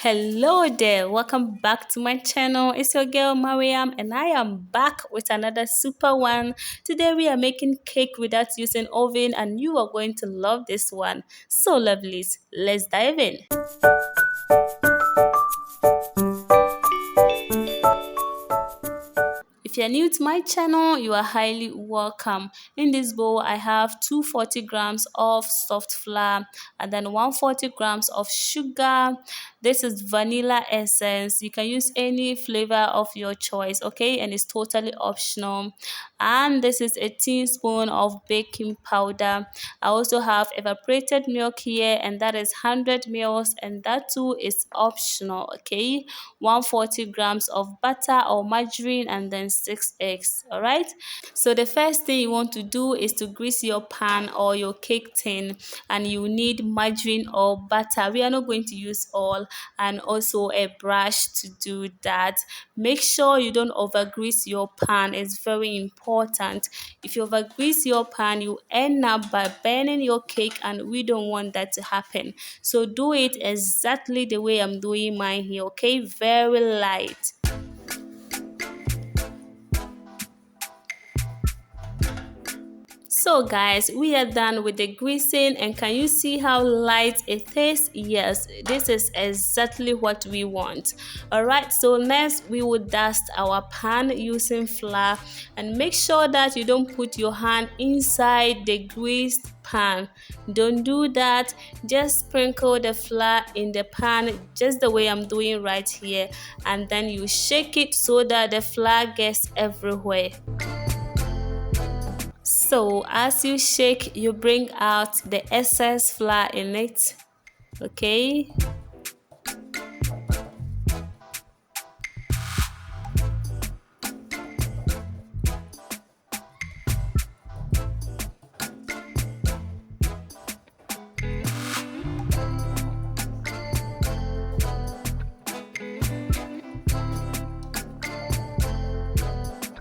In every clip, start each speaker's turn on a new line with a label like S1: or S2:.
S1: Hello there, welcome back to my channel. It's your girl Mariam and I am back with another super one. Today we are making cake without using oven and you are going to love this one. So lovelies, let's dive in. If you're new to my channel, you are highly welcome. In this bowl, I have 240 grams of soft flour and then 140 grams of sugar. This is vanilla essence. You can use any flavor of your choice, okay? And it's totally optional. And this is a teaspoon of baking powder. I also have evaporated milk here, and that is 100 ml, and that too is optional, okay? 140 grams of butter or margarine, and then 6 eggs. All right, so the first thing you want to do is to grease your pan or your cake tin, and you need margarine or butter. We are not going to use oil, and also a brush to do that. Make sure you don't over grease your pan. It's very important. If you over grease your pan, you end up by burning your cake, and we don't want that to happen. So do it exactly the way I'm doing mine here, okay? Very light. So guys, we are done with the greasing, and can you see how light it is? Yes, this is exactly what we want. Alright, so next we will dust our pan using flour, and make sure that you don't put your hand inside the greased pan. Don't do that. Just sprinkle the flour in the pan just the way I'm doing right here, and then you shake it so that the flour gets everywhere. So as you shake, you bring out the excess flour in it, okay?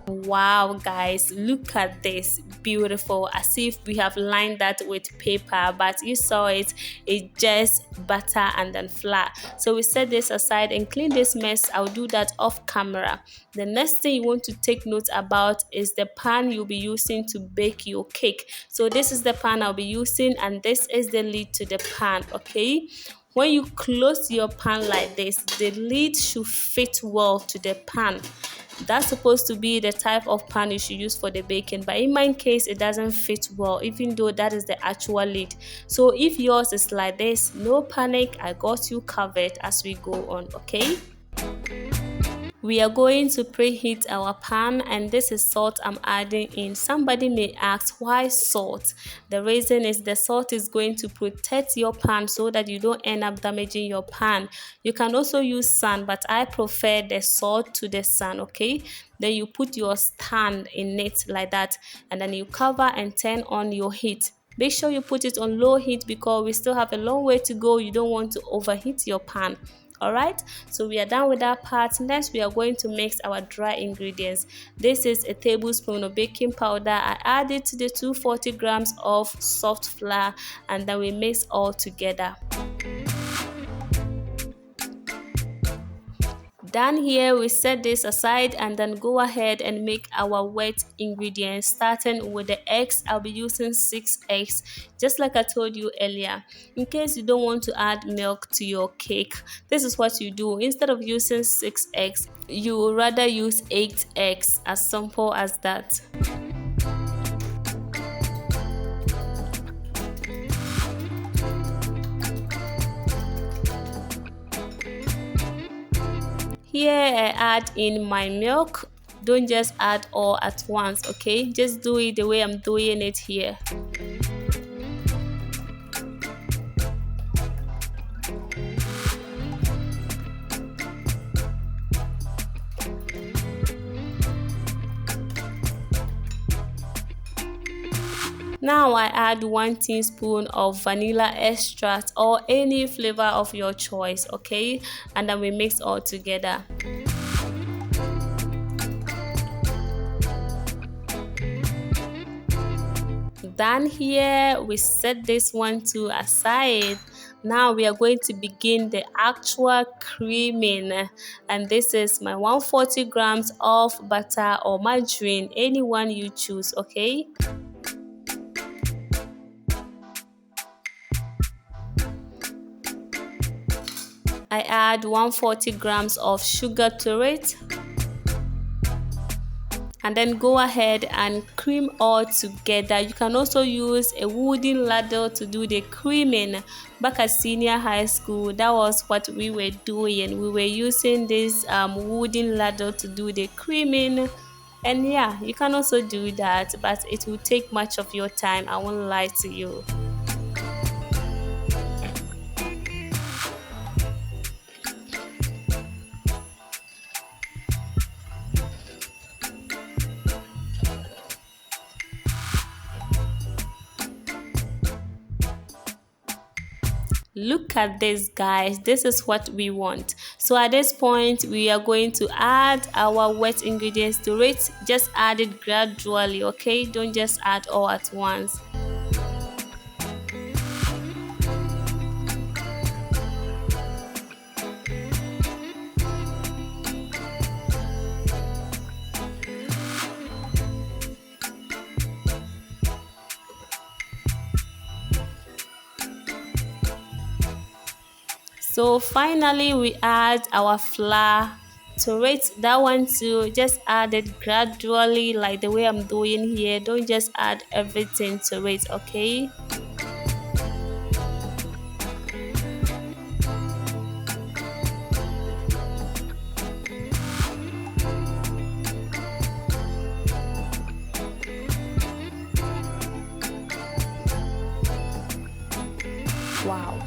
S1: Wow guys, look at this, beautiful, as if we have lined that with paper, but you saw it's just butter and then flour. So we set this aside and clean this mess. I'll do that off camera. The next thing you want to take note about is the pan you'll be using to bake your cake. So this is the pan I'll be using, and this is the lid to the pan, okay? When you close your pan like this, the lid should fit well to the pan. That's supposed to be the type of pan you should use for the baking, but in my case it doesn't fit well, even though that is the actual lid. So if yours is like this, no panic, I got you covered as we go on, okay? We are going to preheat our pan, and this is salt I'm adding in. Somebody may ask, why salt? The reason is the salt is going to protect your pan so that you don't end up damaging your pan. You can also use sand, but I prefer the salt to the sand, okay? Then you put your stand in it like that, and then you cover and turn on your heat. Make sure you put it on low heat because we still have a long way to go. You don't want to overheat your pan. Alright, so we are done with that part. Next we are going to mix our dry ingredients. This is a tablespoon of baking powder. I add it to the 240 grams of soft flour, and then we mix all together. Done here, we set this aside and then go ahead and make our wet ingredients, starting with the eggs. I'll be using 6 eggs, just like I told you earlier. In case you don't want to add milk to your cake, this is what you do. Instead of using 6 eggs, you would rather use 8 eggs, as simple as that. Here I add in my milk. Don't just add all at once, okay? Just do it the way I'm doing it here. Now I add 1 teaspoon of vanilla extract or any flavor of your choice, okay? And then we mix all together. Done here, we set this one to aside. Now we are going to begin the actual creaming, and this is my 140 grams of butter or margarine, anyone you choose, okay? I add 140 grams of sugar to it, and then go ahead and cream all together. You can also use a wooden ladle to do the creaming. Back at senior high school, that was what we were doing. We were using this wooden ladle to do the creaming. And yeah, you can also do that, but it will take much of your time, I won't lie to you. Look at this, guys. This is what we want. So at this point, we are going to add our wet ingredients to it. Just add it gradually, okay? Don't just add all at once. So finally, we add our flour to it. That one too, just add it gradually like the way I'm doing here. Don't just add everything to it, okay? Wow.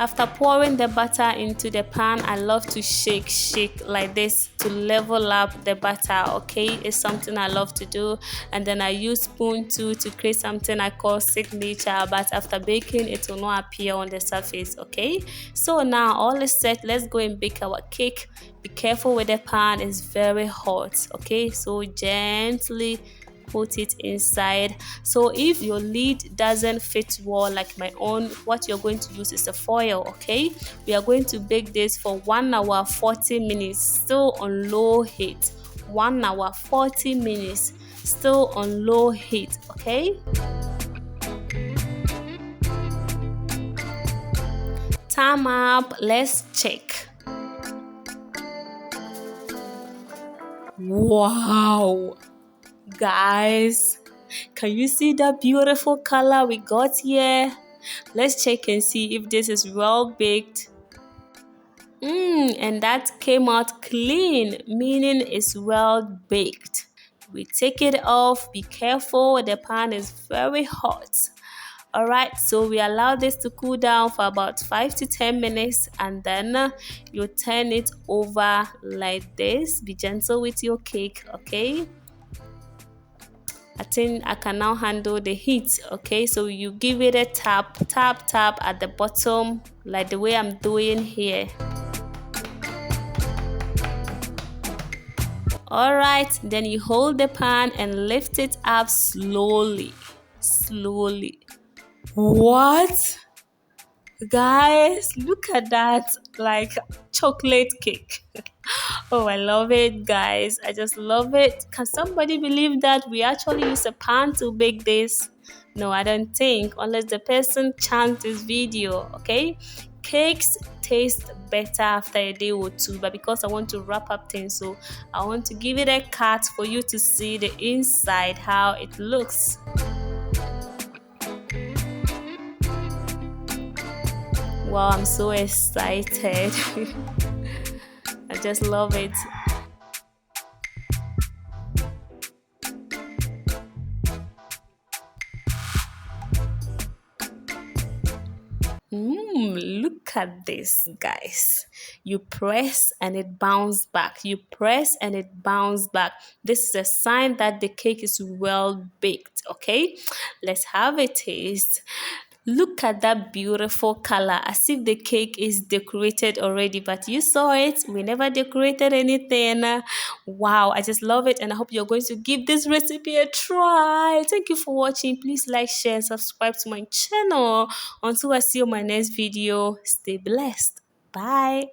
S1: After pouring the butter into the pan, I love to shake like this to level up the butter, okay? It's something I love to do. And then I use spoon too to create something I call signature, but after baking, it will not appear on the surface, okay? So now all is set. Let's go and bake our cake. Be careful with the pan, it's very hot, okay? So gently put it inside. So if your lid doesn't fit well like my own, what you're going to use is a foil, okay? We are going to bake this for 1 hour 40 minutes, still on low heat. 1 hour 40 minutes, still on low heat, okay? Time up, let's check. Wow, guys, can you see the beautiful color we got here? Let's check and see if this is well baked. And that came out clean, meaning it's well baked. We take it off. Be careful, the pan is very hot. Alright, so we allow this to cool down for about 5 to 10 minutes, and then you turn it over like this. Be gentle with your cake, okay? I think I can now handle the heat, okay? So you give it a tap at the bottom like the way I'm doing here. Alright, then you hold the pan and lift it up slowly. What? Guys, look at that, like chocolate cake. Oh, I love it, guys. I just love it. Can somebody believe that we actually use a pan to bake this? No, I don't think, unless the person chants this video, okay? Cakes taste better after a day or two, but because I want to wrap up things, so I want to give it a cut for you to see the inside, how it looks. Wow, I'm so excited. I just love it. Look at this, guys. You press and it bounces back. You press and it bounces back. This is a sign that the cake is well baked, okay? Let's have a taste. Look at that beautiful color, as if the cake is decorated already, but you saw it. We never decorated anything. Wow, I just love it, and I hope you're going to give this recipe a try. Thank you for watching. Please like, share, and subscribe to my channel. Until I see you in my next video, stay blessed. Bye.